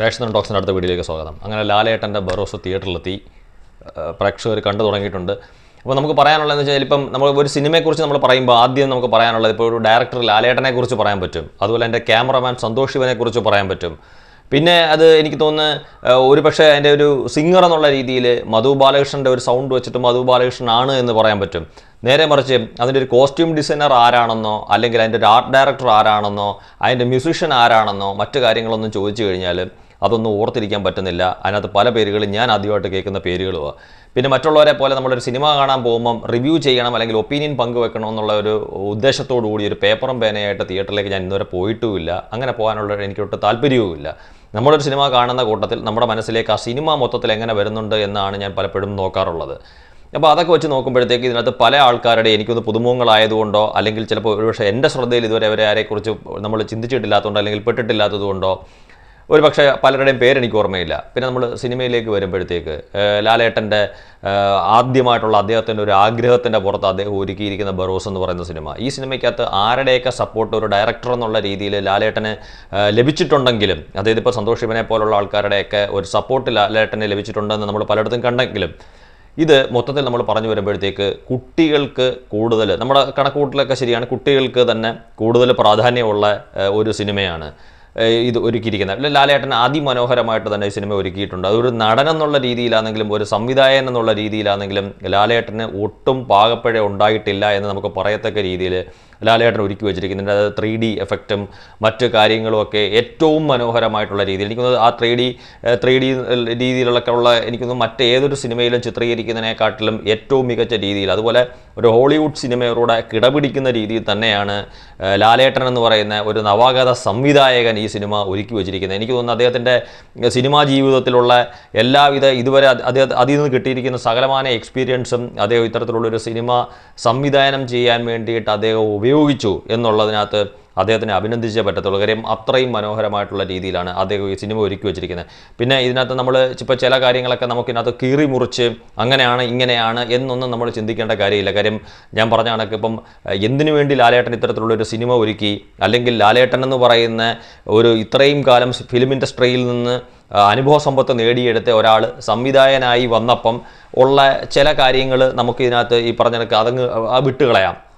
രാഷ്ട്രീയ ടോക്സിൻ്റെ അടുത്ത വീഡിയോയിലേക്ക് സ്വാഗതം. അങ്ങനെ ലാലേട്ടൻ്റെ ബറോസ് തിയേറ്ററിലെത്തി പ്രേക്ഷകർ കണ്ടു തുടങ്ങിയിട്ടുണ്ട്. അപ്പോൾ നമുക്ക് പറയാനുള്ളതെന്ന് വെച്ചാൽ ഇപ്പം നമ്മൾ ഒരു സിനിമയെക്കുറിച്ച് നമ്മൾ പറയുമ്പോൾ ആദ്യം നമുക്ക് പറയാനുള്ളത് ഇപ്പോൾ ഒരു ഡയറക്ടർ ലാലേട്ടനെ കുറിച്ച് പറയാൻ പറ്റും, അതുപോലെ എൻ്റെ ക്യാമറമാൻ സന്തോഷ് ശിവനെ കുറിച്ച് പറയാൻ പറ്റും. പിന്നെ അത് എനിക്ക് തോന്നുന്നു ഒരു പക്ഷേ അതിൻ്റെ ഒരു സിംഗർ എന്നുള്ള രീതിയിൽ മധു ബാലകൃഷ്ണൻ്റെ ഒരു സൗണ്ട് വെച്ചിട്ട് മധു ബാലകൃഷ്ണൻ ആണ് എന്ന് പറയാൻ പറ്റും. നേരെ മറിച്ച് അതിൻ്റെ ഒരു കോസ്റ്റ്യൂം ഡിസൈനർ ആരാണെന്നോ അല്ലെങ്കിൽ അതിൻ്റെ ഒരു ആർട്ട് ഡയറക്ടർ ആരാണെന്നോ അതിൻ്റെ മ്യൂസിഷ്യൻ ആരാണെന്നോ മറ്റു കാര്യങ്ങളൊന്നും ചോദിച്ചു കഴിഞ്ഞാൽ അതൊന്നും ഓർത്തിരിക്കാൻ പറ്റുന്നില്ല. അതിനകത്ത് പല പേരുകളും ഞാൻ ആദ്യമായിട്ട് കേൾക്കുന്ന പേരുകളുമാണ്. പിന്നെ മറ്റുള്ളവരെ പോലെ നമ്മളൊരു സിനിമ കാണാൻ പോകുമ്പം റിവ്യൂ ചെയ്യണം അല്ലെങ്കിൽ ഒപ്പീനിയൻ പങ്കുവെക്കണം എന്നുള്ള ഒരു ഉദ്ദേശത്തോടു കൂടി ഒരു പേപ്പറും പേനയായിട്ട് തിയേറ്ററിലേക്ക് ഞാൻ ഇന്നുവരെ പോയിട്ടുമില്ല. അങ്ങനെ പോകാനുള്ള എനിക്കൊട്ട് താല്പര്യവുമില്ല. നമ്മളൊരു സിനിമ കാണുന്ന കൂട്ടത്തിൽ നമ്മുടെ മനസ്സിലേക്ക് ആ സിനിമ മൊത്തത്തിൽ എങ്ങനെ വരുന്നുണ്ട് എന്നാണ് ഞാൻ പലപ്പോഴും നോക്കാറുള്ളത്. അപ്പോൾ അതൊക്കെ വെച്ച് നോക്കുമ്പോഴത്തേക്ക് ഇതിനകത്ത് പല ആൾക്കാരുടെ എനിക്കൊന്ന് പുതുമുഖങ്ങളായതുകൊണ്ടോ അല്ലെങ്കിൽ ചിലപ്പോൾ ഒരുപക്ഷെ എൻ്റെ ശ്രദ്ധയിൽ ഇതുവരെ അവരെ ആരെക്കുറിച്ച് നമ്മൾ ചിന്തിച്ചിട്ടില്ലാത്തതുകൊണ്ടോ അല്ലെങ്കിൽ പെട്ടിട്ടില്ലാത്തതുകൊണ്ടോ ഒരു പക്ഷേ പലരുടെയും പേരെനിക്ക് ഓർമ്മയില്ല. പിന്നെ നമ്മൾ സിനിമയിലേക്ക് വരുമ്പോഴത്തേക്ക് ലാലേട്ടൻ്റെ ആദ്യമായിട്ടുള്ള അദ്ദേഹത്തിൻ്റെ ഒരു ആഗ്രഹത്തിൻ്റെ പുറത്ത് അദ്ദേഹം ഒരുക്കിയിരിക്കുന്ന ബറോസ് എന്ന് പറയുന്ന സിനിമ, ഈ സിനിമയ്ക്കകത്ത് ആരുടെയൊക്കെ സപ്പോർട്ട് ഒരു ഡയറക്ടർ എന്നുള്ള രീതിയിൽ ലാലേട്ടന് ലഭിച്ചിട്ടുണ്ടെങ്കിലും, അതായത് ഇപ്പോൾ സന്തോഷ് ശിവനെ പോലുള്ള ആൾക്കാരുടെയൊക്കെ ഒരു സപ്പോർട്ട് ലാലേട്ടന് ലഭിച്ചിട്ടുണ്ടെന്ന് നമ്മൾ പലയിടത്തും കണ്ടെങ്കിലും ഇത് മൊത്തത്തിൽ നമ്മൾ പറഞ്ഞു വരുമ്പോഴത്തേക്ക് കുട്ടികൾക്ക് കൂടുതൽ, നമ്മുടെ കണക്കുകൂട്ടലൊക്കെ ശരിയാണ്, കുട്ടികൾക്ക് തന്നെ കൂടുതൽ പ്രാധാന്യമുള്ള ഒരു സിനിമയാണ് ഇത് ഒരുക്കിയിരിക്കുന്നത്. ലാലേട്ടൻ അതിമനോഹരമായിട്ട് തന്നെ ഈ സിനിമ ഒരുക്കിയിട്ടുണ്ട്. അതൊരു നടൻ എന്നുള്ള രീതിയിലാണെങ്കിലും ഒരു സംവിധായകൻ എന്നുള്ള രീതിയിലാണെങ്കിലും ലാലേട്ടന് ഒട്ടും പാകപ്പിഴ ഉണ്ടായിട്ടില്ല എന്ന് നമുക്ക് പറയത്തക്ക രീതിയിൽ ലാലേട്ടൻ ഒരുക്കി വെച്ചിരിക്കുന്നുണ്ട്. അത് 3D എഫക്റ്റും മറ്റു കാര്യങ്ങളുമൊക്കെ ഏറ്റവും മനോഹരമായിട്ടുള്ള രീതിയിൽ എനിക്കൊന്ന് ആ 3D രീതിയിലൊക്കെ ഉള്ള എനിക്കൊന്ന് മറ്റേതൊരു സിനിമയിലും ചിത്രീകരിക്കുന്നതിനെക്കാട്ടിലും ഏറ്റവും മികച്ച രീതിയിൽ, അതുപോലെ ഒരു ഹോളിവുഡ് സിനിമയോടെ കിടപിടിക്കുന്ന രീതിയിൽ തന്നെയാണ് ലാലേട്ടൻ എന്ന് പറയുന്ന ഒരു നവാഗത സംവിധായകൻ ഈ സിനിമ ഒരുക്കി വെച്ചിരിക്കുന്നത്. എനിക്ക് തോന്നുന്നു അദ്ദേഹത്തിൻ്റെ സിനിമാ ജീവിതത്തിലുള്ള എല്ലാവിധ ഇതുവരെ അതിൽ നിന്ന് കിട്ടിയിരിക്കുന്ന സകലമായ എക്സ്പീരിയൻസും അദ്ദേഹം ഇത്തരത്തിലുള്ളൊരു സിനിമ സംവിധാനം ചെയ്യാൻ വേണ്ടിയിട്ട് അദ്ദേഹം ഉപയോഗിച്ചു എന്നുള്ളതിനകത്ത് അദ്ദേഹത്തിനെ അഭിനന്ദിച്ചേ പറ്റത്തുള്ളൂ. കാര്യം അത്രയും മനോഹരമായിട്ടുള്ള രീതിയിലാണ് അദ്ദേഹം ഈ സിനിമ ഒരുക്കി വെച്ചിരിക്കുന്നത്. പിന്നെ ഇതിനകത്ത് നമ്മൾ ഇപ്പോൾ ചില കാര്യങ്ങളൊക്കെ നമുക്കിതിനകത്ത് കീറി മുറിച്ച് അങ്ങനെയാണ് ഇങ്ങനെയാണ് എന്നൊന്നും നമ്മൾ ചിന്തിക്കേണ്ട കാര്യമില്ല. കാര്യം ഞാൻ പറഞ്ഞ കണക്ക് ഇപ്പം എന്തിനു വേണ്ടി ലാലേട്ടൻ ഇത്തരത്തിലുള്ളൊരു സിനിമ ഒരുക്കി, അല്ലെങ്കിൽ ലാലേട്ടൻ എന്ന് പറയുന്ന ഒരു ഇത്രയും കാലം ഫിലിം ഇൻഡസ്ട്രിയിൽ നിന്ന് അനുഭവ സമ്പത്ത് നേടിയെടുത്ത ഒരാൾ സംവിധായകനായി വന്നപ്പം ഉള്ള ചില കാര്യങ്ങൾ നമുക്കിതിനകത്ത് ഈ പറഞ്ഞ കണക്ക് അതങ്ങ്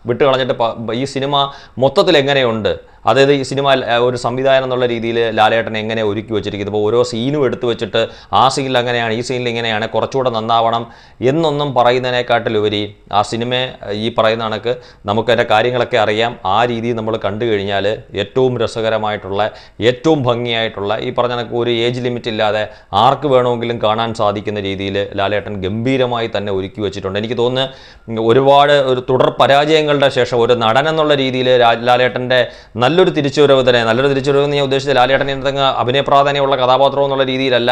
വിട്ടുകളഞ്ഞിട്ട് ഈ സിനിമ മൊത്തത്തിൽ എങ്ങനെയുണ്ട്, അതായത് ഈ സിനിമ ഒരു സംവിധാനം എന്നുള്ള രീതിയിൽ ലാലേട്ടൻ എങ്ങനെ ഒരുക്കി വെച്ചിരിക്കുന്നത്. ഇപ്പോൾ ഓരോ സീനും എടുത്തു വെച്ചിട്ട് ആ സീനിൽ അങ്ങനെയാണ്, ഈ സീനിൽ ഇങ്ങനെയാണ്, കുറച്ചുകൂടെ നന്നാവണം എന്നൊന്നും പറയുന്നതിനേക്കാട്ടിലുപരി ആ സിനിമ ഈ പറയുന്ന കണക്ക് നമുക്കതിൻ്റെ കാര്യങ്ങളൊക്കെ അറിയാം. ആ രീതിയിൽ നമ്മൾ കണ്ടു കഴിഞ്ഞാൽ ഏറ്റവും രസകരമായിട്ടുള്ള ഏറ്റവും ഭംഗിയായിട്ടുള്ള ഈ പറഞ്ഞ കണക്ക് ഒരു ഏജ് ലിമിറ്റ് ഇല്ലാതെ ആർക്ക് വേണമെങ്കിലും കാണാൻ സാധിക്കുന്ന രീതിയിൽ ലാലേട്ടൻ ഗംഭീരമായി തന്നെ ഒരുക്കി വെച്ചിട്ടുണ്ട്. എനിക്ക് തോന്നുന്നു ഒരുപാട് ഒരു തുടർ പരാജയങ്ങളുടെ ശേഷം ഒരു നടൻ എന്നുള്ള രീതിയിൽ ലാലേട്ടൻ്റെ നല്ലൊരു തിരിച്ചുവരവ് ഞാൻ ഉദ്ദേശിച്ചത് ലാലേട്ടൻ എന്തെങ്കിലും അഭിനയ പ്രാധാന്യമുള്ള കഥാപാത്രം എന്നുള്ള രീതിയിലല്ല,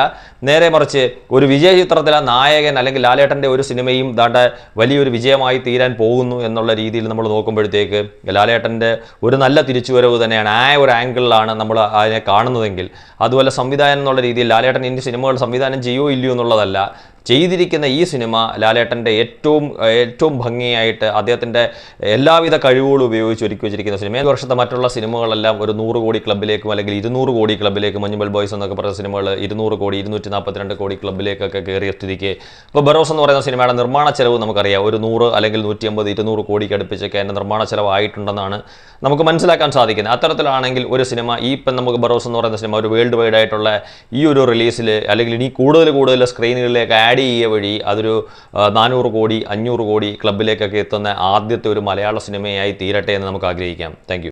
നേരെ മറിച്ച് ഒരു വിജയ ചിത്രത്തിലെ നായകൻ അല്ലെങ്കിൽ ലാലേട്ടൻ്റെ ഒരു സിനിമയും ദാണ്ട വലിയൊരു വിജയമായി തീരാൻ പോകുന്നു എന്നുള്ള രീതിയിൽ നമ്മൾ നോക്കുമ്പോഴത്തേക്ക് ലാലേട്ടൻ്റെ ഒരു നല്ല തിരിച്ചുവരവ് തന്നെയാണ്. ആ ഒരു ആംഗിളിലാണ് നമ്മൾ അതിനെ കാണുന്നതെങ്കിൽ, അതുപോലെ സംവിധാനം എന്നുള്ള രീതിയിൽ ലാലേട്ടൻ ഇനി സിനിമകൾ സംവിധാനം ചെയ്യുമോ ഇല്ലയോ എന്നുള്ളതല്ല, ചെയ്തിരിക്കുന്ന ഈ സിനിമ ലാലേട്ടൻ്റെ ഏറ്റവും ഭംഗിയായിട്ട് അദ്ദേഹത്തിൻ്റെ എല്ലാവിധ കഴിവുകളും ഉപയോഗിച്ച് ഒരുക്കി വെച്ചിരിക്കുന്ന സിനിമ. ഈ വർഷത്തെ മറ്റുള്ള സിനിമകളെല്ലാം ഒരു 100 കോടി ക്ലബിലേക്കും അല്ലെങ്കിൽ 200 കോടി ക്ലബിലേക്കും, മഞ്ഞുമൽ ബോയ്സ് എന്നൊക്കെ പറയുന്ന സിനിമകൾ 200 കോടി 242 കോടി ക്ലബിലേക്കൊക്കെ കയറിയ സ്ഥിതിക്ക് ഇപ്പോൾ ബറോസ് എന്ന് പറയുന്ന സിനിമയുടെ നിർമ്മാണ ചെലവ് നമുക്കറിയാം. ഒരു 100 അല്ലെങ്കിൽ 150 200 കോടിക്ക് അടുപ്പിച്ചൊക്കെ അതിൻ്റെ നിർമ്മാണ ചെലവായിട്ടുണ്ടെന്നാണ് നമുക്ക് മനസ്സിലാക്കാൻ സാധിക്കുന്നത്. അത്തരത്തിലാണെങ്കിൽ ഒരു സിനിമ ഇപ്പം നമുക്ക് ബറോസ് എന്ന് പറയുന്ന സിനിമ ഒരു വേൾഡ് വൈഡ് ആയിട്ടുള്ള ഈ ഒരു റിലീസിൽ അല്ലെങ്കിൽ ഇനി കൂടുതൽ സ്ക്രീനുകളിലേക്ക് ആഡ് ചെയ്യുക വഴി അതൊരു 400 കോടി 500 കോടി ക്ലബിലേക്കൊക്കെ എത്തുന്ന ആദ്യത്തെ ഒരു മലയാള സിനിമയായി തീരട്ടെ എന്ന് നമുക്ക് ആഗ്രഹിക്കാം. Thank U.